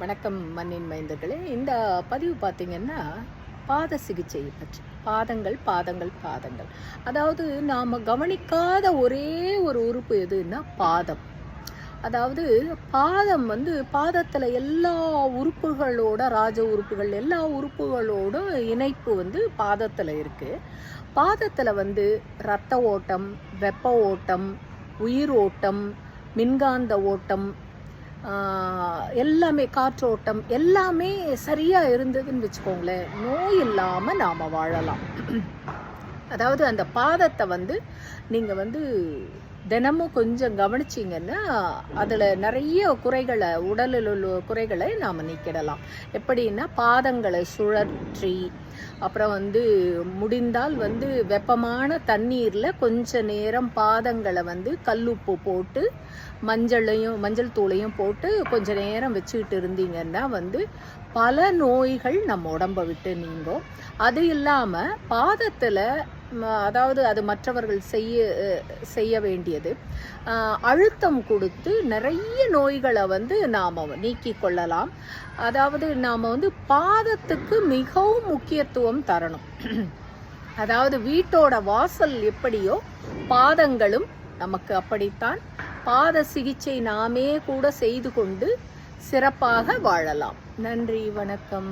வணக்கம் மண்ணின் மைந்தர்களே. இந்த பதிவு பார்த்தீங்கன்னா, பாத சிகிச்சை பற்றி. பாதங்கள் பாதங்கள் பாதங்கள். அதாவது நாம் கவனிக்காத ஒரே ஒரு உறுப்பு எதுன்னா பாதம். அதாவது பாதம் பாதத்தில் எல்லா உறுப்புகளோட ராஜ உறுப்புகள் எல்லா உறுப்புகளோட இணைப்பு பாதத்தில் இருக்குது. பாதத்தில் இரத்த ஓட்டம், வெப்ப ஓட்டம், உயிர் ஓட்டம், மின்காந்த ஓட்டம், எல்லாமே காற்றோட்டம் எல்லாமே சரியாக இருந்ததுன்னு வச்சுக்கோங்களேன், நோய் இல்லாமல் நாம் வாழலாம். அதாவது அந்த பாதத்தை நீங்கள் தினமும் கொஞ்சம் கவனிச்சிங்கன்னா அதில் நிறைய குறைகளை, உடலில் உள்ள குறைகளை நாம் நீக்கிடலாம். எப்படின்னா, பாதங்களை சுழற்றி, அப்புறம் முடிந்தால் வெப்பமான தண்ணீரில் கொஞ்ச நேரம் பாதங்களை கல்லுப்பு போட்டு மஞ்சள் தூளையும் போட்டு கொஞ்ச நேரம் வச்சுக்கிட்டு இருந்தீங்கன்னா பல நோய்கள் நம்ம உடம்பை விட்டு நீங்கும். அது இல்லாமல் பாதத்தில், அதாவது அது மற்றவர்கள் செய்ய வேண்டியது, அழுத்தம் கொடுத்து நிறைய நோய்களை நாம் நீக்கி கொள்ளலாம். அதாவது நாம் பாதத்துக்கு மிகவும் முக்கியத்துவம் தரணும். அதாவது வீட்டோட வாசல் எப்படியோ பாதங்களும் நமக்கு அப்படித்தான். பாத சிகிச்சை நாமே கூட செய்து கொண்டு சிறப்பாக வாழலாம். நன்றி, வணக்கம்.